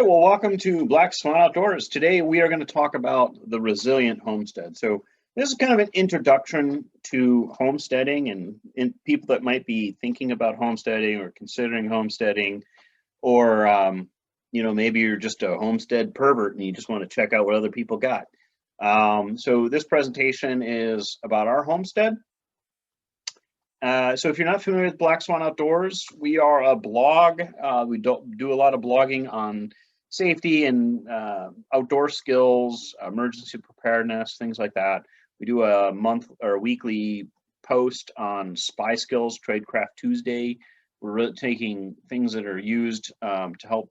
well, welcome to Black Swan Outdoors. Today we are going to talk about the resilient homestead. So this is kind of an introduction to homesteading and people that might be thinking about homesteading or considering homesteading, or maybe you're just a homestead pervert and you just want to check out what other people got. So this presentation is about our homestead. So if you're not familiar with Black Swan Outdoors, we are a blog. We do a lot of blogging on safety and outdoor skills, emergency preparedness, things like that. We do a month or weekly post on spy skills, Tradecraft Tuesday. We're really taking things that are used to help,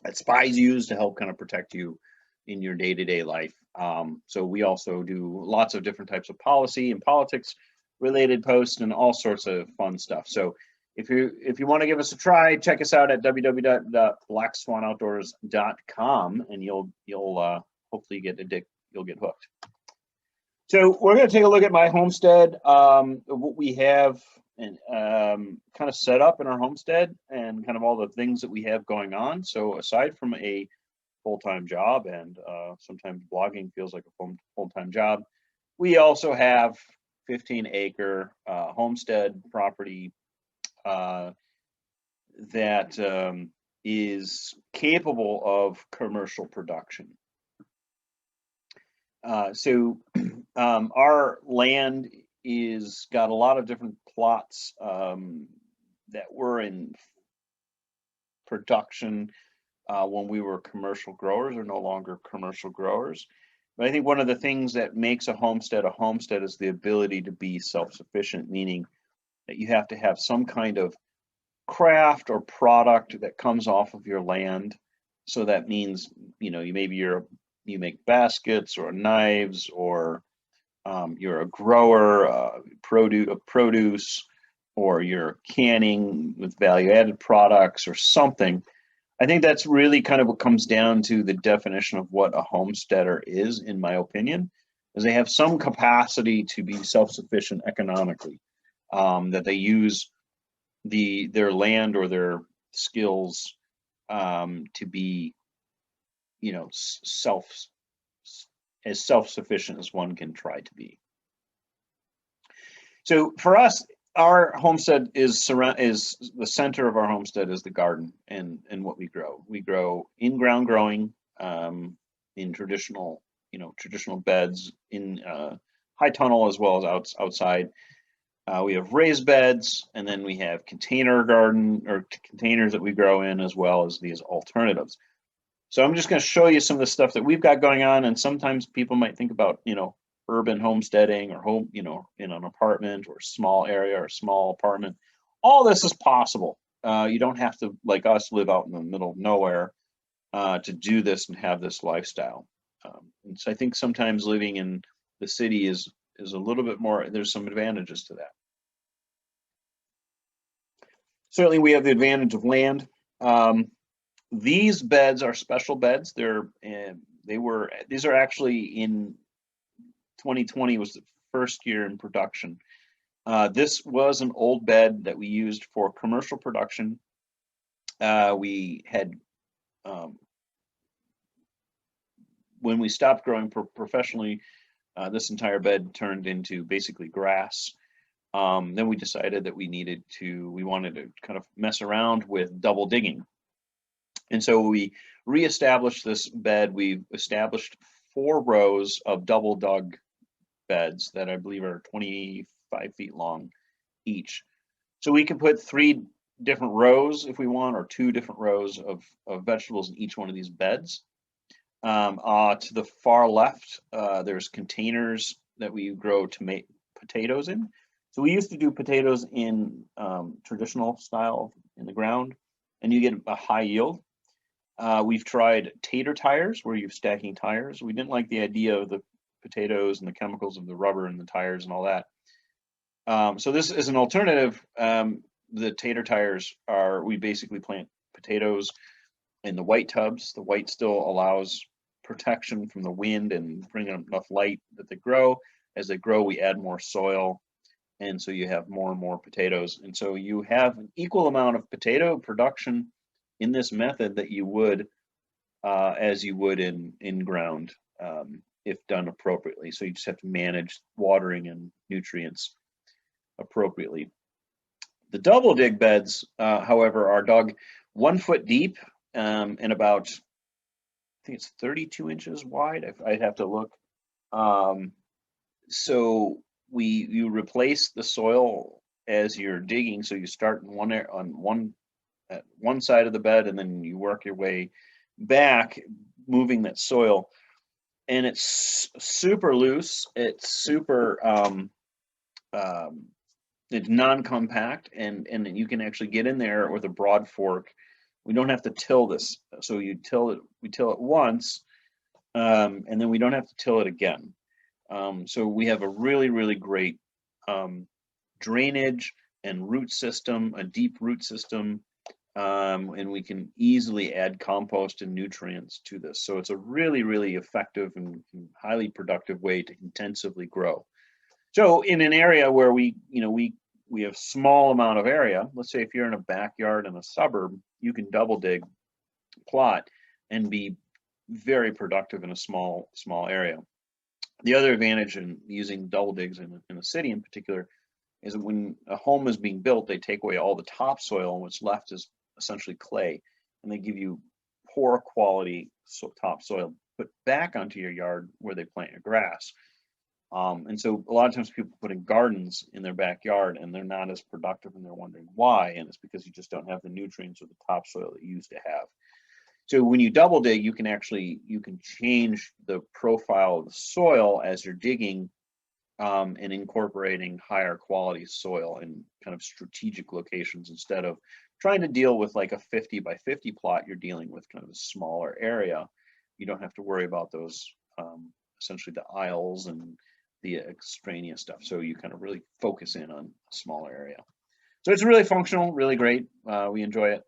that spies use to help kind of protect you in your day-to-day life. So we also do lots of different types of policy and politics related posts and all sorts of fun stuff. So if you want to give us a try, check us out at www.blackswanoutdoors.com, and you'll hopefully you'll get hooked. So we're going to take a look at my homestead, what we have and kind of set up in our homestead, and kind of all the things that we have going on. So aside from a full-time job, and sometimes blogging feels like a full-time job, we also have 15-acre homestead property that is capable of commercial production. Our land is got a lot of different plots that were in production when we were commercial growers, or no longer commercial growers. But I think one of the things that makes a homestead is the ability to be self-sufficient, meaning that you have to have some kind of craft or product that comes off of your land. So that means, you make baskets or knives, or you're a grower, produce, or you're canning with value-added products or something. I think that's really kind of what comes down to the definition of what a homesteader is, in my opinion, is they have some capacity to be self-sufficient economically, that they use their land or their skills to be, as self-sufficient as one can try to be. So for us, our homestead is the center of our homestead is the garden and what we grow. We grow in-ground growing, in traditional beds, in high tunnel as well as outside. We have raised beds, and then we have container garden, or containers that we grow in, as well as these alternatives. So I'm just going to show you some of the stuff that we've got going on. And sometimes people might think about, urban homesteading, or home, in an apartment or small area or small apartment. All this is possible. You don't have to, like us, live out in the middle of nowhere to do this and have this lifestyle. And so I think sometimes living in the city is a little bit more, there's some advantages to that. Certainly we have the advantage of land. These beds are special beds. These are actually in 2020 was the first year in production. This was an old bed that we used for commercial production. We had, when we stopped growing professionally, this entire bed turned into basically grass. Then we decided that we wanted to kind of mess around with double digging. And so we reestablished this bed. We established 4 rows of double dug beds that I believe are 25 feet long each. So we can put 3 different rows if we want, or 2 different rows of vegetables in each one of these beds. To the far left, there's containers that we grow potatoes in. So we used to do potatoes in traditional style in the ground, and you get a high yield. We've tried tater tires, where you're stacking tires. We didn't like the idea of the potatoes and the chemicals of the rubber and the tires and all that. So this is an alternative. The tater tires we basically plant potatoes in the white tubs. The white still allows protection from the wind and bring enough light that they grow. As they grow, we add more soil, and so you have more and more potatoes. And so you have an equal amount of potato production in this method that you would as you would in ground if done appropriately. So you just have to manage watering and nutrients appropriately. The double dig beds, however, are dug 1 foot deep and about, I think it's 32 inches wide. I'd have to look. So you replace the soil as you're digging. So you start on one side of the bed, and then you work your way back, moving that soil. And it's super loose. It's super it's non-compact, and you can actually get in there with a broad fork. We don't have to till this, so we till it once, and then we don't have to till it again. So we have a really great drainage and root system, a deep root system, and we can easily add compost and nutrients to this. So it's a really effective and highly productive way to intensively grow. So in an area where we have small amount of area, let's say if you're in a backyard in a suburb, you can double dig plot and be very productive in a small area. The other advantage in using double digs in a city in particular is that when a home is being built, they take away all the topsoil, and what's left is essentially clay, and they give you poor quality topsoil put back onto your yard where they plant your grass. And so a lot of times people put in gardens in their backyard and they're not as productive, and they're wondering why, and it's because you just don't have the nutrients or the topsoil that you used to have. So when you double dig, you can change the profile of the soil as you're digging, and incorporating higher quality soil in kind of strategic locations instead of trying to deal with like a 50 by 50 plot. You're dealing with kind of a smaller area. You don't have to worry about those essentially the aisles and the extraneous stuff. So you kind of really focus in on a smaller area. So it's really functional, really great. We enjoy it.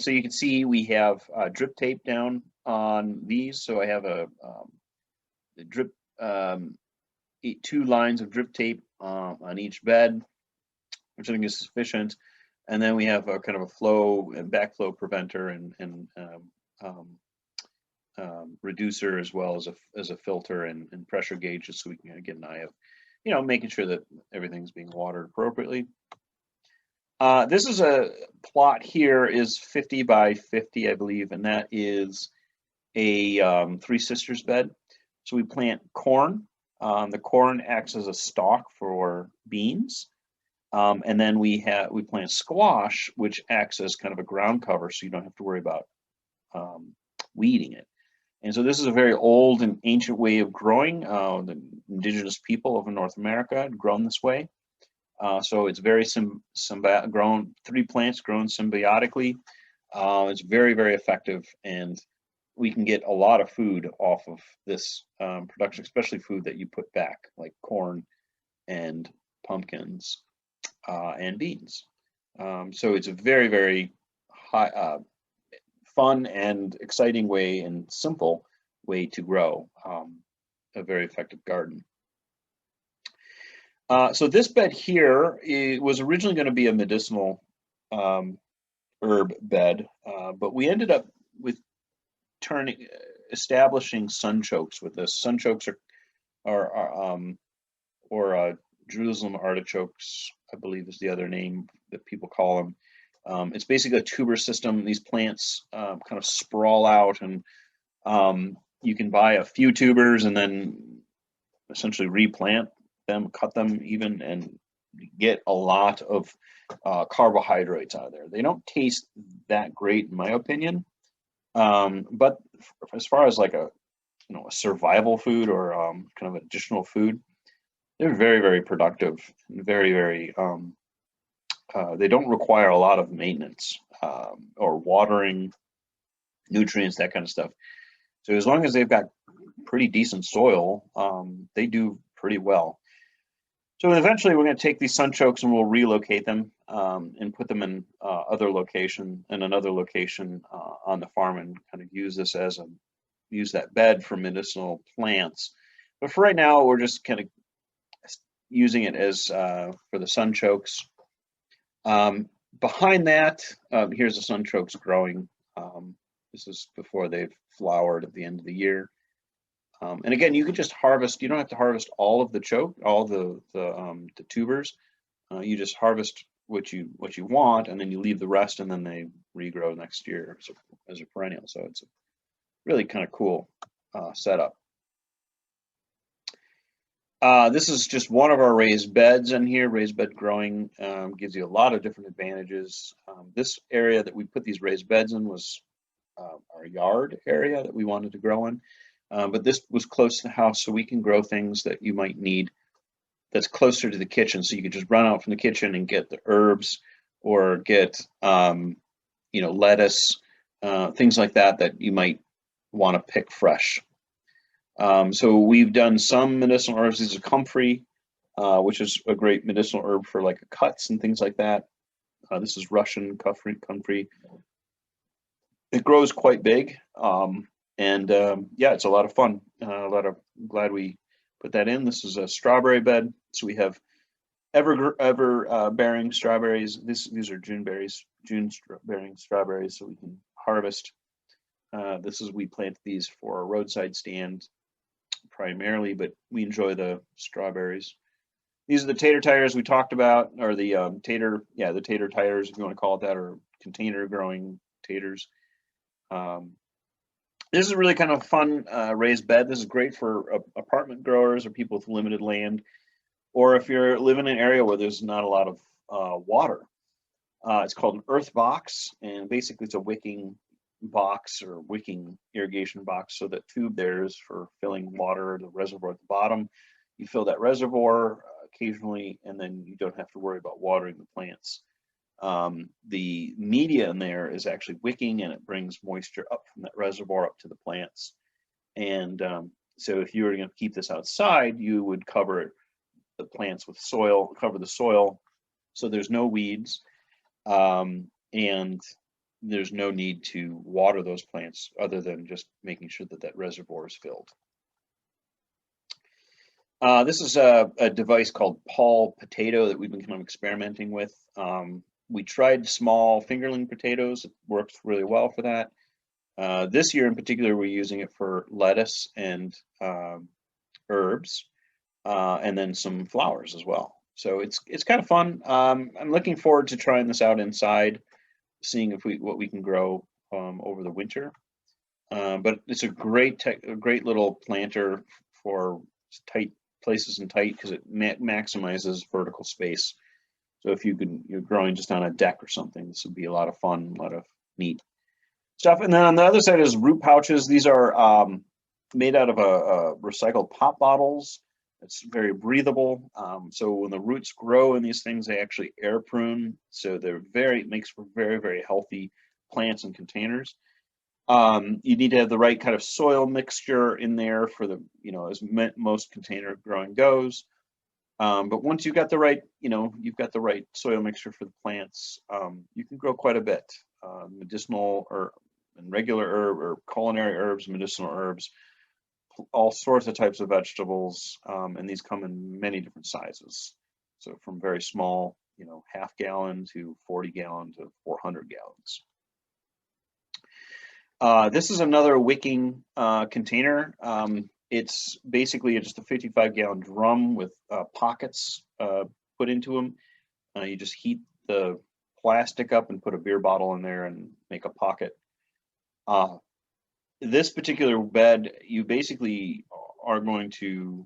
So you can see we have drip tape down on these. So I have a drip, 2 lines of drip tape on each bed, which I think is sufficient. And then we have a kind of a flow and backflow preventer and reducer, as well as a filter and pressure gauges, so we can get an eye of, making sure that everything's being watered appropriately. This is a plot here is 50 by 50, I believe, and that is a Three Sisters bed. So we plant corn. The corn acts as a stalk for beans, and then we plant squash, which acts as kind of a ground cover, so you don't have to worry about weeding it. And so this is a very old and ancient way of growing. The indigenous people of North America had grown this way. So it's very grown, 3 plants grown symbiotically. It's very effective, and we can get a lot of food off of this production, especially food that you put back, like corn and pumpkins and beans. So it's a very high, fun and exciting way and simple way to grow a very effective garden. So this bed here was originally going to be a medicinal herb bed, but we ended up with establishing sunchokes with this. Sunchokes or Jerusalem artichokes, I believe, is the other name that people call them. It's basically a tuber system. These plants kind of sprawl out, and you can buy a few tubers and then essentially replant them, cut them even, and get a lot of carbohydrates out of there. They don't taste that great, in my opinion, but as far as like a survival food or kind of additional food, they're very productive, very they don't require a lot of maintenance or watering, nutrients, that kind of stuff. So as long as they've got pretty decent soil, they do pretty well. So eventually we're going to take these sunchokes and we'll relocate them and put them in another location on the farm, and kind of use that bed for medicinal plants. But for right now, we're just kind of using it as for the sunchokes. Behind that, here's the sunchokes growing. This is before they've flowered at the end of the year. And again, you could just harvest. You don't have to harvest all of the choke, all the tubers. You just harvest what you want, and then you leave the rest, and then they regrow next year as a perennial. So it's a really kind of cool setup. This is just one of our raised beds in here. Raised bed growing gives you a lot of different advantages. This area that we put these raised beds in was our yard area that we wanted to grow in. But this was close to the house, so we can grow things that you might need that's closer to the kitchen. So you could just run out from the kitchen and get the herbs or get, lettuce, things like that you might want to pick fresh. So we've done some medicinal herbs. These are comfrey, which is a great medicinal herb for like cuts and things like that. This is Russian comfrey. It grows quite big, yeah, it's a lot of fun. Glad we put that in. This is a strawberry bed, so we have ever bearing strawberries. These are June bearing strawberries, so we can harvest. We plant these for a roadside stand primarily, but we enjoy the strawberries. These are the tater tires we talked about, or the tater tires, if you want to call it that, or container growing taters. This is a really kind of fun raised bed. This is great for apartment growers or people with limited land, or if you're living in an area where there's not a lot of water. It's called an earth box, and basically it's a wicking box or wicking irrigation box. So that tube there is for filling water, the reservoir at the bottom. You fill that reservoir occasionally, and then you don't have to worry about watering the plants. The media in there is actually wicking, and it brings moisture up from that reservoir up to the plants. And so if you were going to keep this outside, you would cover the plants with soil, cover the soil, so there's no weeds, and there's no need to water those plants other than just making sure that that reservoir is filled. This is a device called Paul Potato that we've been kind of experimenting with. We tried small fingerling potatoes. It works really well for that. This year in particular, we're using it for lettuce and herbs, and then some flowers as well. So it's kind of fun. I'm looking forward to trying this out inside, seeing what we can grow over the winter. But it's a great little planter for tight places and tight, because it maximizes vertical space. So if you're growing just on a deck or something, this would be a lot of fun, a lot of neat stuff. And then on the other side is root pouches. These are made out of recycled pop bottles. It's very breathable. So when the roots grow in these things, they actually air prune. So it makes for very, very healthy plants and containers. You need to have the right kind of soil mixture in there for as most container growing goes. But once you've got the right, soil mixture for the plants, you can grow quite a bit. Medicinal and regular herb or culinary herbs, medicinal herbs, all sorts of types of vegetables, and these come in many different sizes. So from very small, half gallon to 40 gallon to 400 gallons. This is another wicking container. It's basically just a 55-gallon drum with pockets put into them. You just heat the plastic up and put a beer bottle in there and make a pocket. This particular bed, you basically are going to,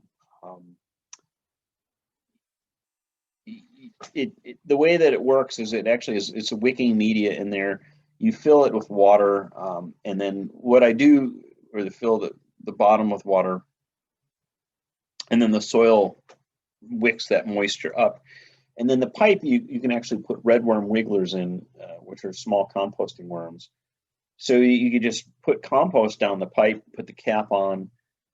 the way that it works is it's a wicking media in there. You fill it with water, and then what I do, fill the bottom with water, and then the soil wicks that moisture up. And then the pipe, you can actually put redworm wigglers in, which are small composting worms. So you could just put compost down the pipe, put the cap on,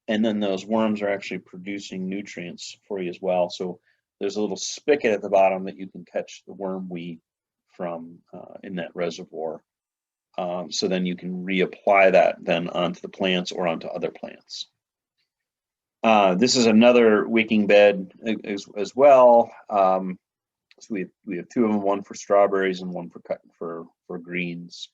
and then those worms are actually producing nutrients for you as well. So there's a little spigot at the bottom that you can catch the worm wee from in that reservoir. So then you can reapply that then onto the plants or onto other plants. This is another wicking bed as well. So we have two of them, one for strawberries and one for greens.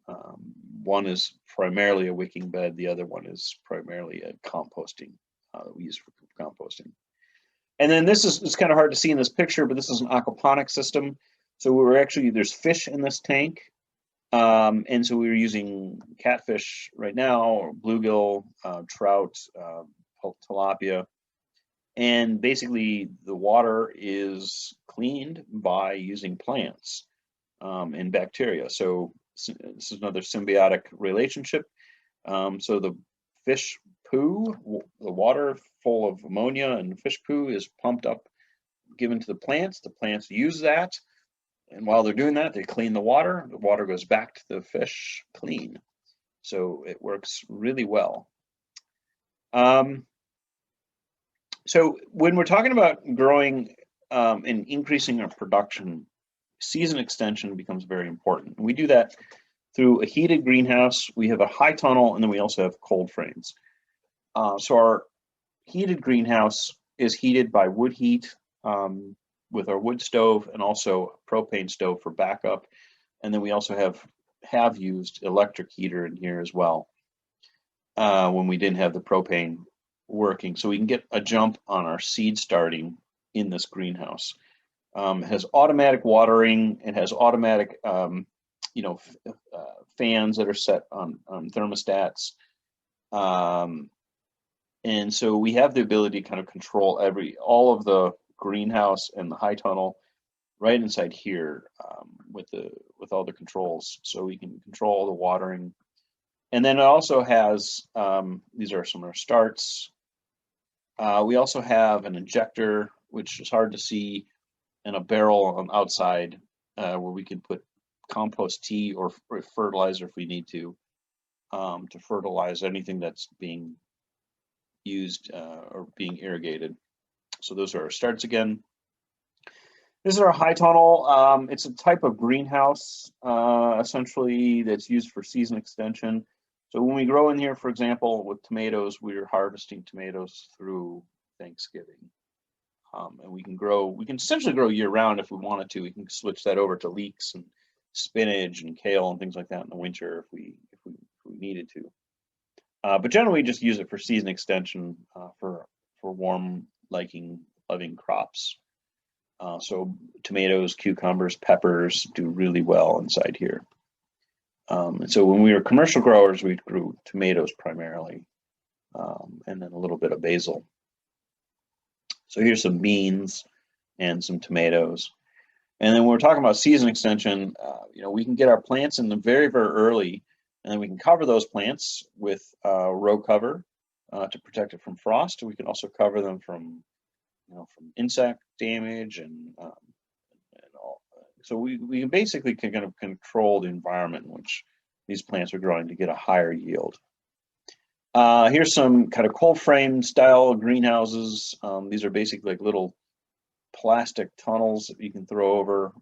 One is primarily a wicking bed. The other one is primarily a composting that we use for composting. And then this is, it's kind of hard to see in this picture, but this is an aquaponic system. So we're actually, there's fish in this tank. And so we were using catfish right now, or bluegill, trout, tilapia. And basically the water is cleaned by using plants and bacteria. So this is another symbiotic relationship. So the fish poo, the water full of ammonia and fish poo is pumped up, given to the plants. The plants use that. And while they're doing that, they clean the water. The water goes back to the fish clean. So it works really well. So when we're talking about growing and increasing our production, season extension becomes very important. We do that through a heated greenhouse. We have a high tunnel, and then we also have cold frames. So our heated greenhouse is heated by wood heat with our wood stove, and also a propane stove for backup. And then we also have used electric heater in here as well when we didn't have the propane working. So we can get a jump on our seed starting in this greenhouse. It has automatic watering. It has automatic fans that are set on thermostats. And so we have the ability to kind of control all of the greenhouse and the high tunnel right inside here with all the controls. So we can control the watering. And then it also has, these are some of our starts. We also have an injector, which is hard to see, and a barrel on the outside where we can put compost tea or fertilizer if we need to fertilize anything that's being used or being irrigated. So those are our starts again. This is our high tunnel. It's a type of greenhouse, essentially, that's used for season extension. So when we grow in here, for example, with tomatoes, we're harvesting tomatoes through Thanksgiving. And we can essentially grow year round if we wanted to. We can switch that over to leeks and spinach and kale and things like that in the winter if we needed to. But generally, just use it for season extension for warm loving crops. So tomatoes, cucumbers, peppers do really well inside here. And so when we were commercial growers, we grew tomatoes primarily, and then a little bit of basil. So here's some beans and some tomatoes. And then when we're talking about season extension, we can get our plants in them very, very early, and then we can cover those plants with row cover to protect it from frost. We can also cover them from insect damage and all. So we can basically kind of control the environment in which these plants are growing to get a higher yield. Here's some kind of cold frame style greenhouses. These are basically like little plastic tunnels that you can throw over.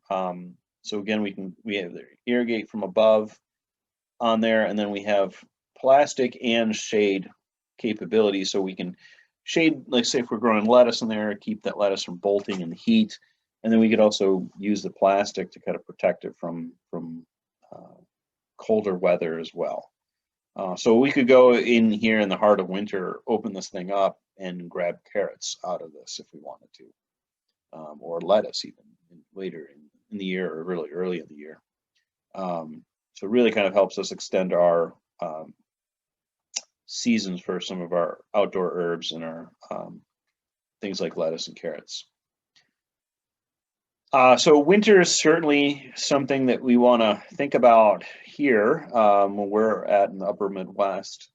So again, we have the irrigate from above on there, and then we have plastic and shade capability, so we can shade, like say if we're growing lettuce in there, keep that lettuce from bolting in the heat. And then we could also use the plastic to kind of protect it from colder weather as well. So we could go in here in the heart of winter, open this thing up and grab carrots out of this if we wanted to, or lettuce even later in the year or really early in the year. So it really kind of helps us extend our seasons for some of our outdoor herbs and our things like lettuce and carrots. So winter is certainly something that we want to think about here when we're in the upper Midwest.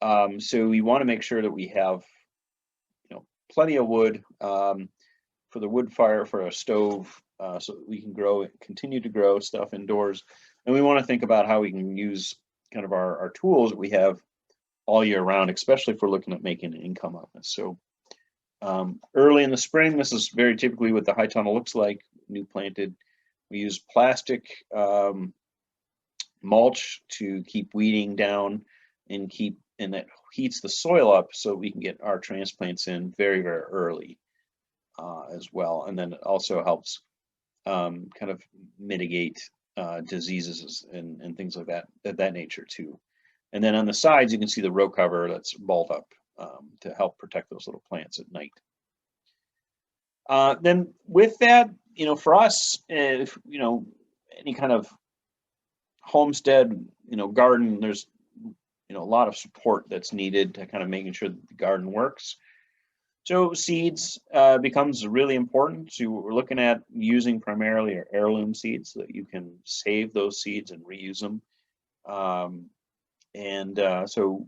So we want to make sure that we have plenty of wood for the wood fire, for a stove, so that we can continue to grow stuff indoors. And we want to think about how we can use kind of our tools that we have all year round, especially if we're looking at making an income on this. So early in the spring, this is very typically what the high tunnel looks like, new planted. We use plastic mulch to keep weeding down and that heats the soil up so we can get our transplants in very, very early as well. And then it also helps kind of mitigate diseases and things like that nature too. And then on the sides, you can see the row cover that's balled up to help protect those little plants at night. Then with that, for us, if, any kind of homestead, garden, there's, a lot of support that's needed to kind of making sure that the garden works. So seeds becomes really important. So we're looking at using primarily our heirloom seeds so that you can save those seeds and reuse them. So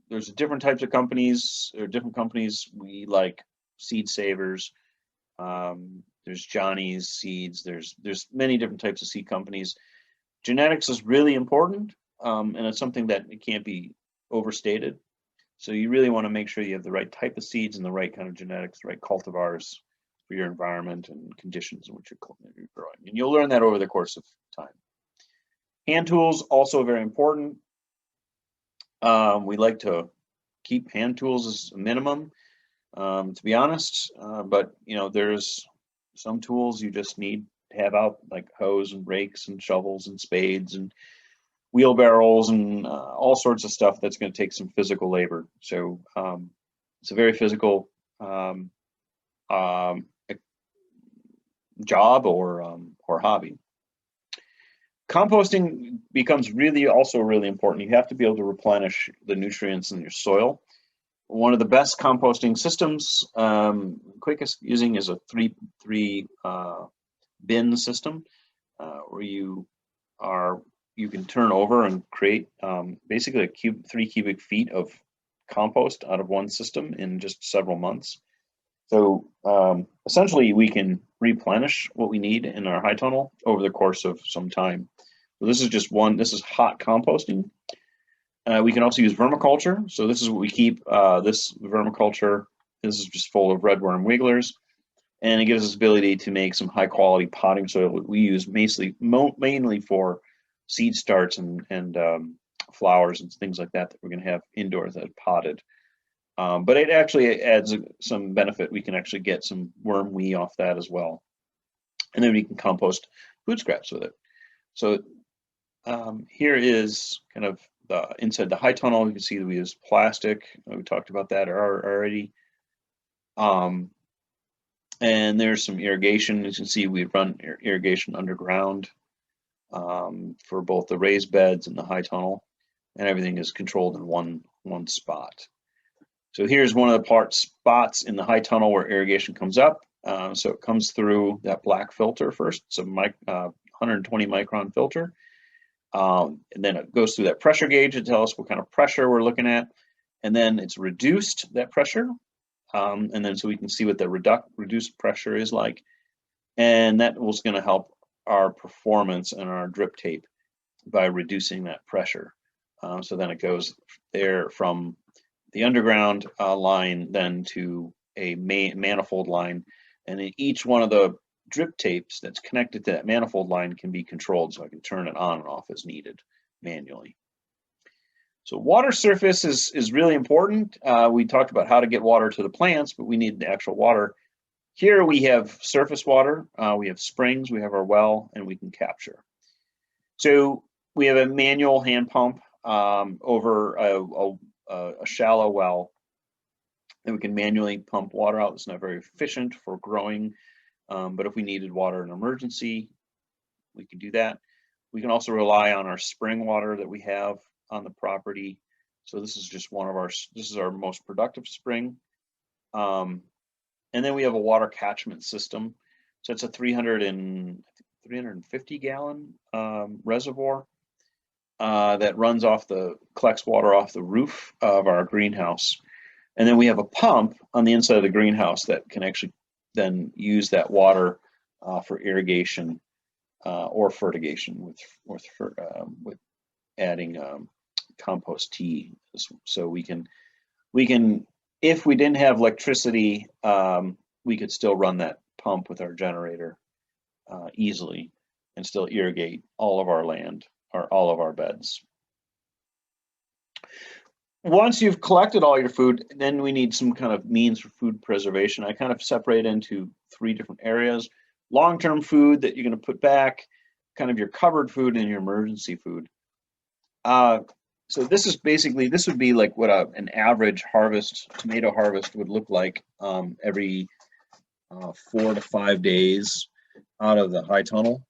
there's different types of companies, or different companies. We like Seed Savers. There's Johnny's Seeds. There's many different types of seed companies. Genetics is really important, and it's something that it can't be overstated. So you really want to make sure you have the right type of seeds and the right kind of genetics, the right cultivars for your environment and conditions in which you're growing. And you'll learn that over the course of time. Hand tools, also very important. We like to keep hand tools as a minimum, to be honest. But there's some tools you just need to have out, like hoes and rakes and shovels and spades and wheelbarrows and all sorts of stuff that's going to take some physical labor. So it's a very physical job or hobby. Composting becomes also really important. You have to be able to replenish the nutrients in your soil. One of the best composting systems, quickest using, is a three bin system, where you can turn over and create basically 3 cubic feet of compost out of one system in just several months. So essentially, we can replenish what we need in our high tunnel over the course of some time. So this is just one. This is hot composting. We can also use vermiculture. So this is what we keep. This vermiculture. This is just full of redworm wigglers, and it gives us the ability to make some high quality potting soil. We use mainly for seed starts and flowers and things like that we're going to have indoors that are potted. But it actually adds some benefit. We can actually get some worm wee off that as well. And then we can compost food scraps with it. So here is kind of inside the high tunnel. You can see that we use plastic. We talked about that already. And there's some irrigation. As you can see, we run irrigation underground for both the raised beds and the high tunnel. And everything is controlled in one spot. So here's one of the spots in the high tunnel where irrigation comes up. So it comes through that black filter first. It's a 120 micron filter. And then it goes through that pressure gauge to tell us what kind of pressure we're looking at. And then it's reduced, that pressure. And then so we can see what the reduced pressure is like. And that was going to help our performance and our drip tape by reducing that pressure. So then it goes there from the underground line then to a manifold line, and in each one of the drip tapes that's connected to that manifold line can be controlled, so I can turn it on and off as needed manually. So water surface is really important. We talked about how to get water to the plants, but we need the actual water. Here we have surface water, we have springs, we have our well, and we can capture. So we have a manual hand pump over a shallow well, and we can manually pump water out. It's not very efficient for growing, but if we needed water in an emergency, we can do that. We can also rely on our spring water that we have on the property. So this is just this is our most productive spring. And then we have a water catchment system. So it's a 350 gallon reservoir that collects water off the roof of our greenhouse. And then we have a pump on the inside of the greenhouse that can actually then use that water for irrigation or fertigation with adding compost tea. So we can, if we didn't have electricity, we could still run that pump with our generator easily and still irrigate all of our land or all of our beds. Once you've collected all your food, then we need some kind of means for food preservation. I kind of separate into 3 different areas. Long-term food that you're going to put back, kind of your covered food and your emergency food. So this is basically, this would be like what an average harvest, tomato harvest would look like every 4 to 5 days out of the high tunnel.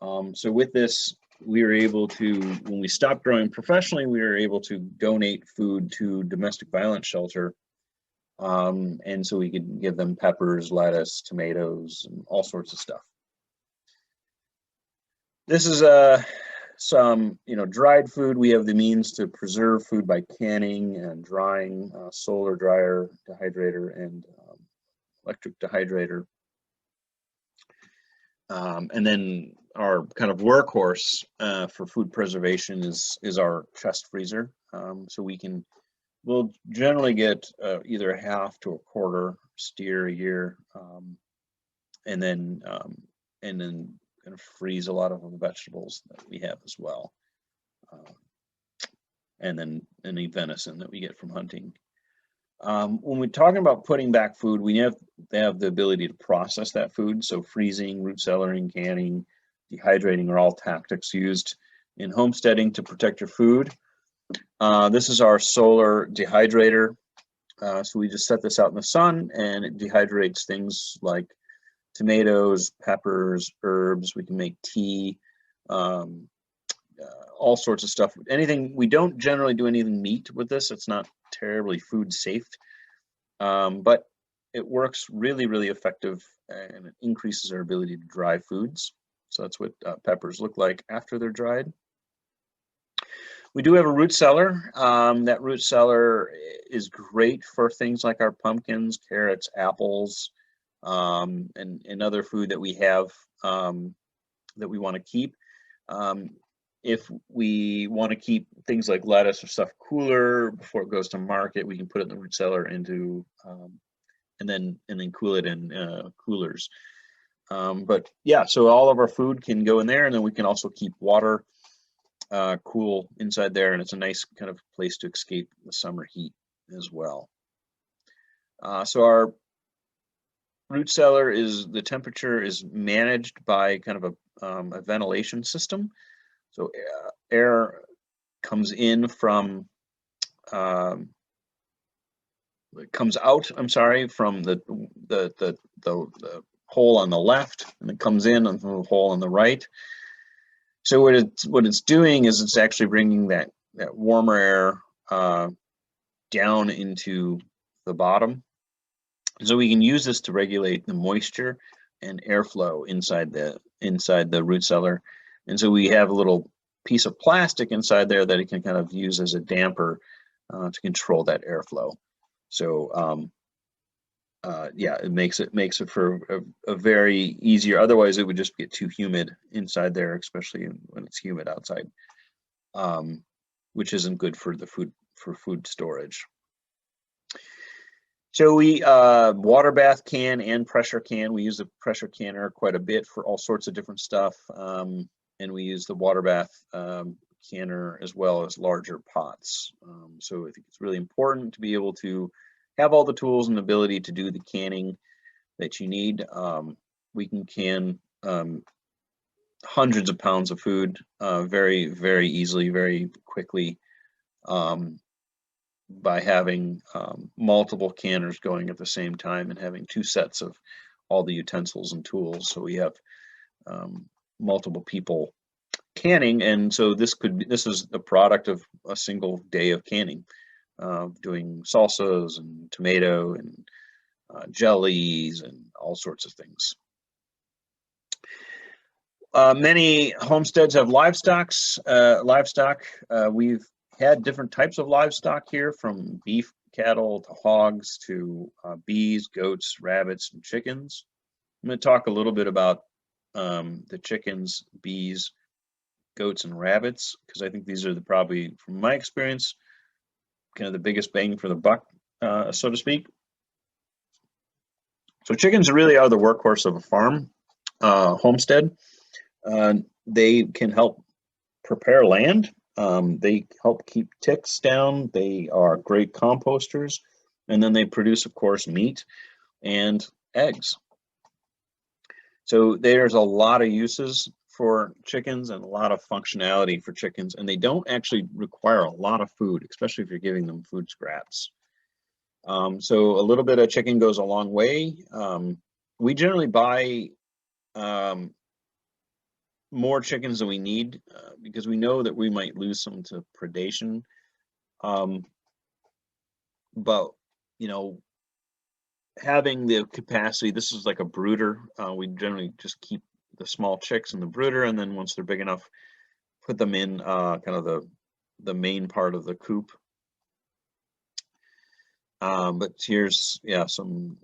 So with this, we were able to, when we stopped growing professionally, we were able to donate food to domestic violence shelter. And so we could give them peppers, lettuce, tomatoes, and all sorts of stuff. This is some, dried food. We have the means to preserve food by canning and drying, solar dryer, dehydrator, and electric dehydrator. And then our kind of workhorse for food preservation is our chest freezer. So we'll generally get either a half to a quarter steer a year, and then kind of freeze a lot of the vegetables that we have as well, and then any venison that we get from hunting. When we're talking about putting back food, they have the ability to process that food. So freezing, root cellaring, canning, dehydrating are all tactics used in homesteading to protect your food. This is our solar dehydrator. So we just set this out in the sun and it dehydrates things like tomatoes, peppers, herbs. We can make tea, all sorts of stuff. We don't generally do anything meat with this. It's not terribly food safe, but it works really, really effective, and it increases our ability to dry foods. So that's what peppers look like after they're dried. We do have a root cellar. That root cellar is great for things like our pumpkins, carrots, apples, and other food that we have that we want to keep. If we want to keep things like lettuce or stuff cooler before it goes to market, we can put it in the root cellar and then cool it in coolers. But yeah, so all of our food can go in there, and then we can also keep water cool inside there, and it's a nice kind of place to escape the summer heat as well. So our root cellar the temperature is managed by kind of a ventilation system. So air comes in from comes out, I'm sorry, from the hole on the left, and it comes in on the hole on the right. So what it's doing is it's actually bringing that warmer air down into the bottom. So we can use this to regulate the moisture and airflow inside the root cellar. And so we have a little piece of plastic inside there that it can kind of use as a damper to control that airflow. So yeah, it makes it for a very easier. Otherwise, it would just get too humid inside there, especially when it's humid outside, which isn't good for food storage. So we water bath can and pressure can. We use the pressure canner quite a bit for all sorts of different stuff, and we use the water bath canner as well as larger pots. So I think it's really important to be able to have all the tools and ability to do the canning that you need. We can can hundreds of pounds of food very, very easily, very quickly, by having multiple canners going at the same time and having two sets of all the utensils and tools. So we have multiple people canning, and so this is the product of a single day of canning, doing salsas and tomato and jellies and all sorts of things. Many homesteads have livestock. We've had different types of livestock here, from beef cattle to hogs to bees, goats, rabbits, and chickens. I'm going to talk a little bit about the chickens, bees, goats, and rabbits, because I think these are probably, from my experience, kind of the biggest bang for the buck, so to speak. So chickens really are the workhorse of a farm, homestead. They can help prepare land. They help keep ticks down. They are great composters, and then they produce, of course, meat and eggs. So there's a lot of uses for chickens and a lot of functionality for chickens, and they don't actually require a lot of food, especially if you're giving them food scraps. So a little bit of chicken goes a long way. We generally buy more chickens than we need because we know that we might lose some to predation. But you know, having the capacity, this is like a brooder. We generally just keep the small chicks in the brooder, and then once they're big enough, put them in kind of the main part of the coop. But here's, yeah, some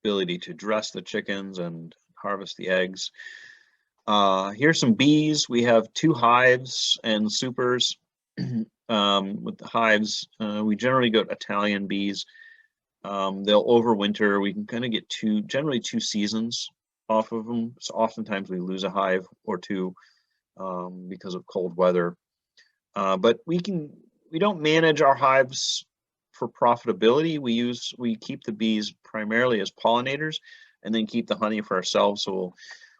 ability to dress the chickens and harvest the eggs. Here's some bees. We have 2 hives and supers. With the hives, we generally go Italian bees. They'll overwinter. We can kind of get generally 2 seasons off of them. So oftentimes we lose a hive or 2 because of cold weather. But we don't manage our hives for profitability. We keep the bees primarily as pollinators, and then keep the honey for ourselves. So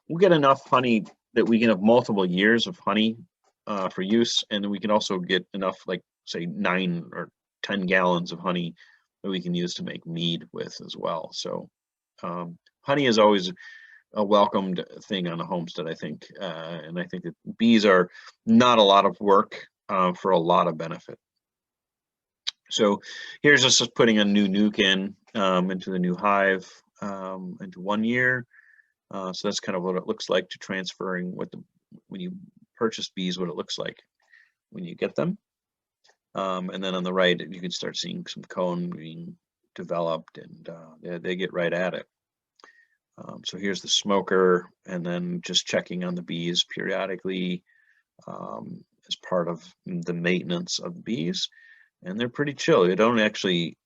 we'll get enough honey that we can have multiple years of honey for use, and then we can also get enough, like say 9 or 10 gallons of honey that we can use to make mead with as well. So honey is always a welcomed thing on a homestead, I think, and I think that bees are not a lot of work for a lot of benefit. So here's just putting a new nuke in into the new hive into 1 year. So that's kind of what it looks like to transferring when you purchase bees, what it looks like when you get them. And then on the right, you can start seeing some cone being developed, and they get right at it. So here's the smoker, and then just checking on the bees periodically as part of the maintenance of the bees. And they're pretty chill. You don't actually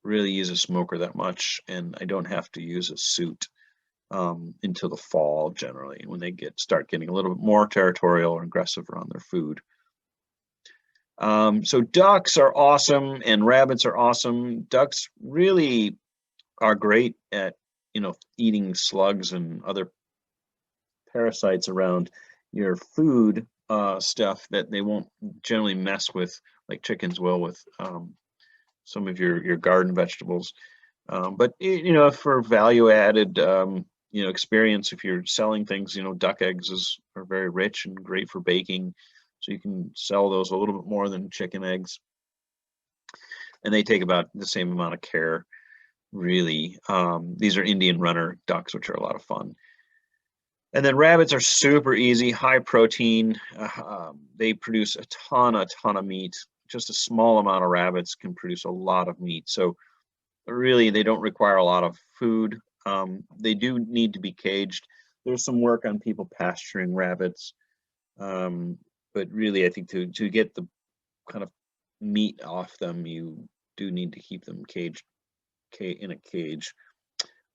really use a smoker that much, and I don't have to use a suit until the fall generally, when they start getting a little bit more territorial or aggressive around their food. So ducks are awesome and rabbits are awesome. Ducks really are great at, eating slugs and other parasites around your food stuff that they won't generally mess with, like chickens will with some of your garden vegetables. But for value added experience, if you're selling things, duck eggs are very rich and great for baking, so you can sell those a little bit more than chicken eggs, and they take about the same amount of care, really. These are Indian runner ducks, which are a lot of fun. And then rabbits are super easy, high protein. They produce a ton of meat. Just a small amount of rabbits can produce a lot of meat. So really, they don't require a lot of food. They do need to be caged. There's some work on people pasturing rabbits. But really, I think to get the kind of meat off them, you do need to keep them caged in a cage.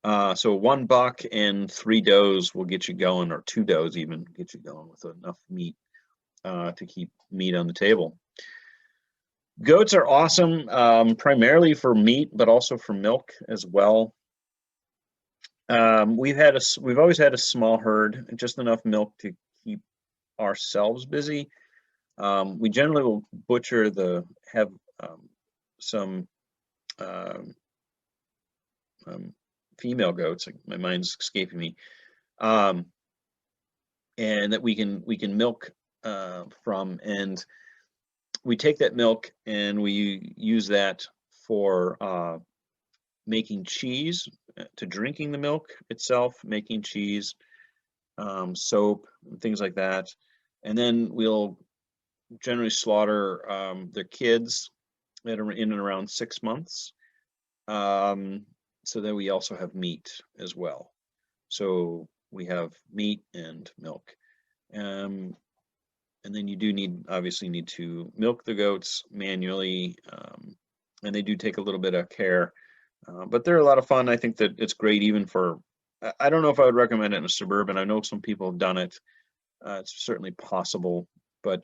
So 1 buck and 3 does will get you going, or 2 does even get you going with enough meat to keep meat on the table. Goats are awesome, primarily for meat, but also for milk as well. We've always had a small herd, just enough milk to keep ourselves busy. We generally will butcher have some female goats. My mind's escaping me, and that we can milk from, and we take that milk and we use that for making cheese, to drinking the milk itself, making cheese, soap, and things like that. And then we'll generally slaughter their kids that are in and around 6 months, so that we also have meat as well. So we have meat and milk. And then you do obviously need to milk the goats manually, and they do take a little bit of care, but they're a lot of fun. I think that it's great even for, I don't know if I would recommend it in a suburban. I know some people have done it. It's certainly possible, but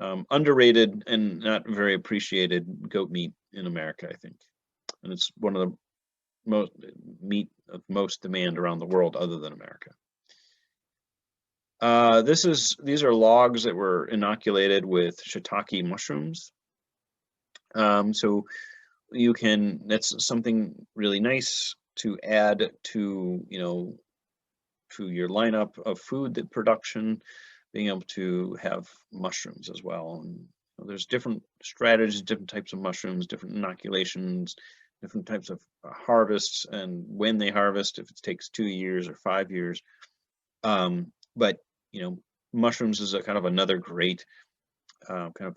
underrated and not very appreciated goat meat in America, I think. And it's one of the meat of most demand around the world other than America. These are logs that were inoculated with shiitake mushrooms. So that's something really nice to add to, to your lineup of food that production, being able to have mushrooms as well. And there's different strategies, different types of mushrooms, different inoculations, different types of harvests, and when they harvest, if it takes 2 years or 5 years. But mushrooms is a kind of another great kind of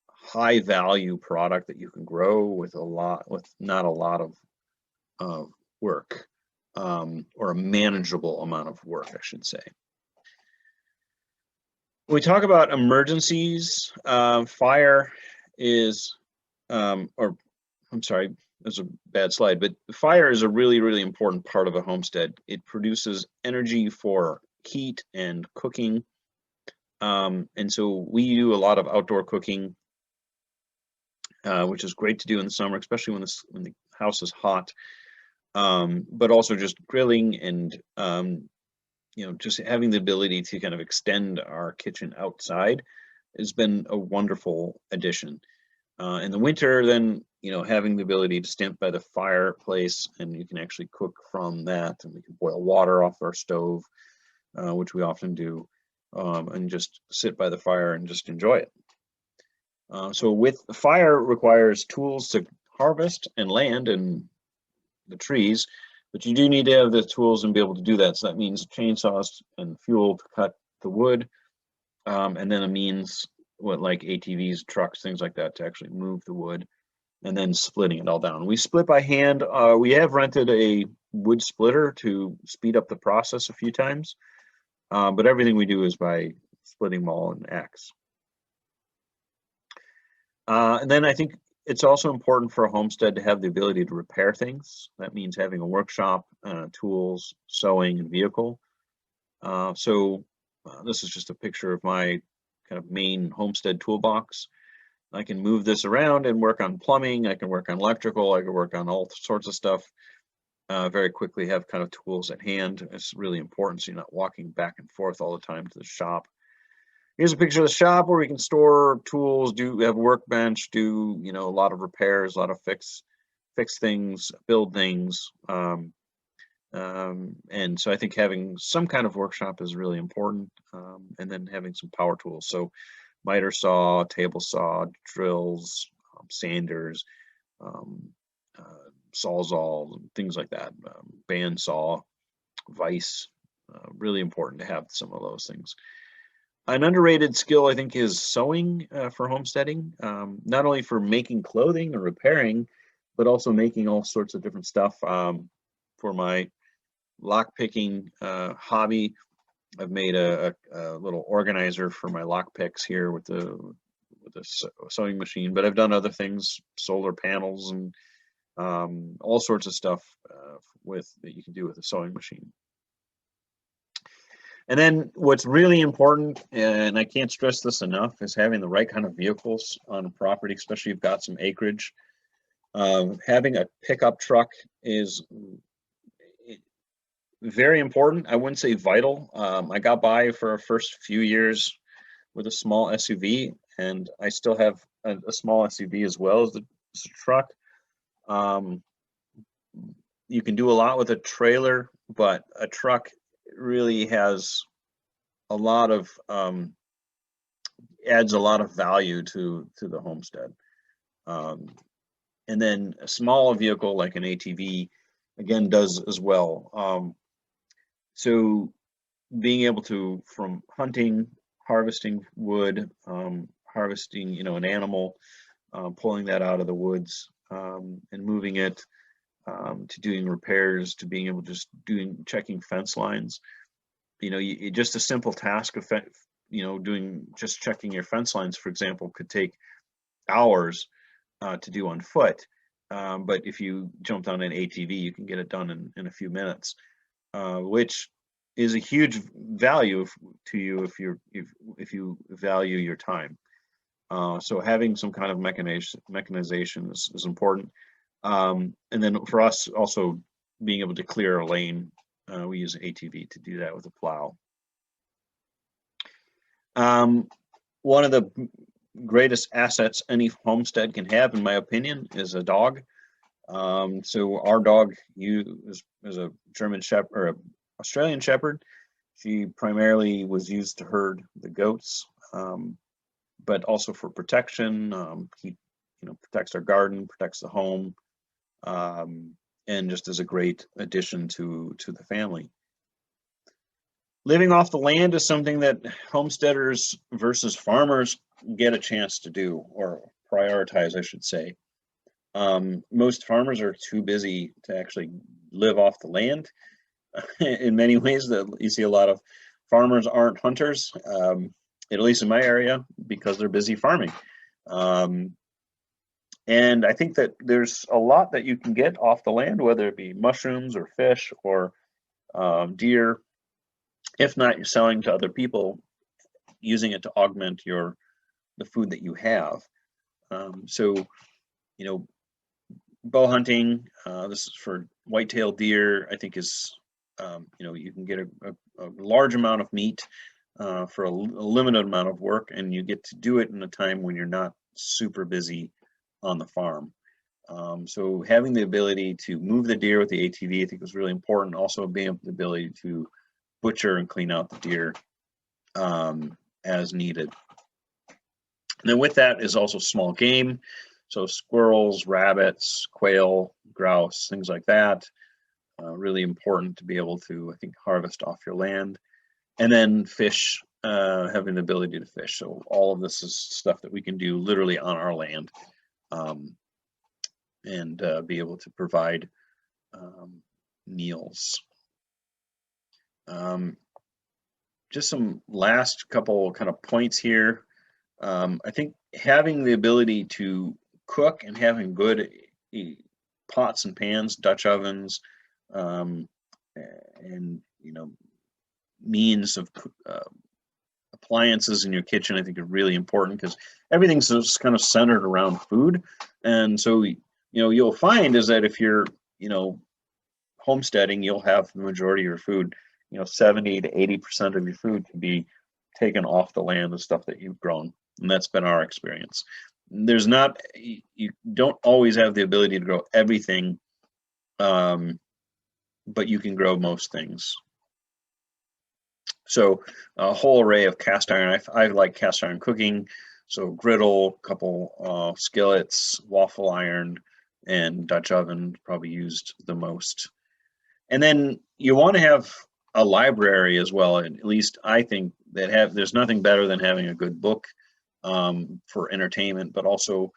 high value product that you can grow with not a lot of work, or a manageable amount of work, I should say. When we talk about emergencies, fire is, or I'm sorry, that's a bad slide, but fire is a really, really important part of a homestead. It produces energy for heat and cooking. And so we do a lot of outdoor cooking, which is great to do in the summer, especially when the house is hot. But also just grilling and just having the ability to kind of extend our kitchen outside has been a wonderful addition. In the winter, then having the ability to stand by the fireplace, and you can actually cook from that, and we can boil water off our stove, which we often do, and just sit by the fire and just enjoy it. So with fire requires tools to harvest and land and the trees, but you do need to have the tools and be able to do that. So that means chainsaws and fuel to cut the wood, and then a means like ATVs, trucks, things like that to actually move the wood, and then splitting it all down. We split by hand. We have rented a wood splitter to speed up the process a few times, but everything we do is by splitting maul and axe. And then I think it's also important for a homestead to have the ability to repair things. That means having a workshop, tools, sewing, and vehicle. So this is just a picture of my kind of main homestead toolbox. I can move this around and work on plumbing. I can work on electrical. I can work on all sorts of stuff very quickly, have kind of tools at hand. It's really important so you're not walking back and forth all the time to the shop. Here's a picture of the shop where we can store tools, have a workbench, do a lot of repairs, a lot of fix things, build things. And so I think having some kind of workshop is really important, and then having some power tools. So miter saw, table saw, drills, sanders, sawzall, things like that, band saw, vise, really important to have some of those things. An underrated skill, I think, is sewing for homesteading, not only for making clothing or repairing, but also making all sorts of different stuff. For my lock picking hobby, I've made a little organizer for my lock picks here with the sewing machine, but I've done other things, solar panels and all sorts of stuff that you can do with a sewing machine. And then what's really important, and I can't stress this enough, is having the right kind of vehicles on a property, especially if you've got some acreage. Having a pickup truck is very important. I wouldn't say vital. I got by for our first few years with a small SUV, and I still have a small SUV as well as the truck. You can do a lot with a trailer, but a truck really has a lot of adds a lot of value to the homestead. And then a small vehicle like an ATV again does as well. So being able to, from hunting, harvesting wood, harvesting an animal, pulling that out of the woods, and moving it, to doing repairs, to being able to just checking fence lines. Just a simple task of just checking your fence lines, for example, could take hours to do on foot, but if you jumped on an ATV, you can get it done in a few minutes, which is a huge value to you if you value your time. So having some kind of mechanization is important. And then for us, also being able to clear a lane, we use an ATV to do that with a plow. One of the greatest assets any homestead can have, in my opinion, is a dog. So our dog is a German Shepherd or an Australian Shepherd. She primarily was used to herd the goats, but also for protection. He, protects our garden, protects the home, and just is a great addition to the family. Living off the land is something that homesteaders versus farmers get a chance to do, or prioritize, I should say. Most farmers are too busy to actually live off the land. In many ways, that you see a lot of farmers aren't hunters, at least in my area, because they're busy farming. And I think that there's a lot that you can get off the land, whether it be mushrooms or fish or deer. If not, you're selling to other people, using it to augment the food that you have. So, bow hunting, this is for white-tailed deer, I think is, you can get a large amount of meat for a limited amount of work, and you get to do it in a time when you're not super busy on the farm. So having the ability to move the deer with the ATV, I think, was really important. Also being the ability to butcher and clean out the deer as needed. And then with that is also small game. So squirrels, rabbits, quail, grouse, things like that. Really important to be able to, I think, harvest off your land. And then fish, having the ability to fish. So all of this is stuff that we can do literally on our land, and be able to provide meals. Just some last couple kind of points here. I think having the ability to cook and having good pots and pans, Dutch ovens, and means of appliances in your kitchen, I think, are really important, because everything's just kind of centered around food. And so you'll find is that if you're homesteading, you'll have the majority of your food, 70 to 80% of your food can be taken off the land, the stuff that you've grown. And that's been our experience. You don't always have the ability to grow everything, but you can grow most things. So a whole array of cast iron. I like cast iron cooking. So griddle, couple skillets, waffle iron, and Dutch oven probably used the most. And then you want to have a library as well. At least I think that there's nothing better than having a good book for entertainment, but also,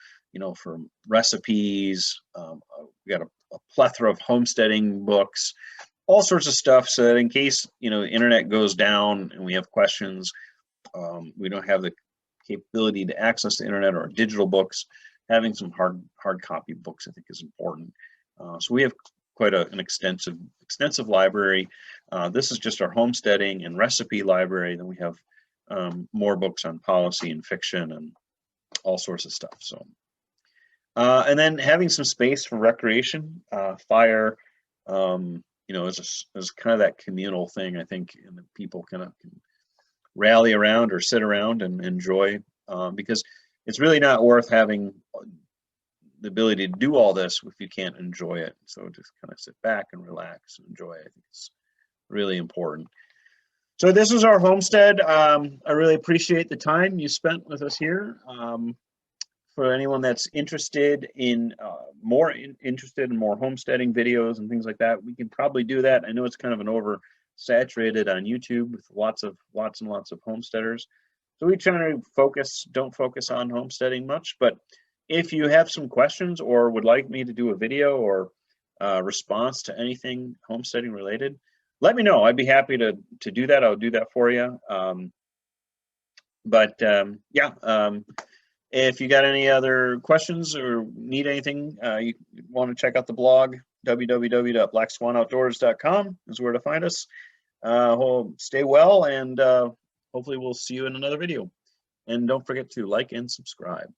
for recipes. We got a plethora of homesteading books, all sorts of stuff, so that in case the internet goes down and we have questions, we don't have the capability to access the internet or digital books. Having some hard copy books, I think, is important. So we have quite an extensive library. This is just our homesteading and recipe library. Then we have more books on policy and fiction and all sorts of stuff. So, and then having some space for recreation, fire, is kind of that communal thing, I think, and that people kind of can rally around or sit around and enjoy, because it's really not worth having the ability to do all this if you can't enjoy it. So just kind of sit back and relax and enjoy it. I think it's really important. So this is our homestead. I really appreciate the time you spent with us here. For anyone that's interested in more homesteading videos and things like that, we can probably do that. I know it's kind of an oversaturated on YouTube with lots and lots of homesteaders. So we try to don't focus on homesteading much. But if you have some questions or would like me to do a video or response to anything homesteading related, let me know. I'd be happy to do that. I'll do that for you. If you got any other questions or need anything, you want to check out the blog, www.blackswanoutdoors.com is where to find us. Stay well, and hopefully we'll see you in another video. And don't forget to like and subscribe.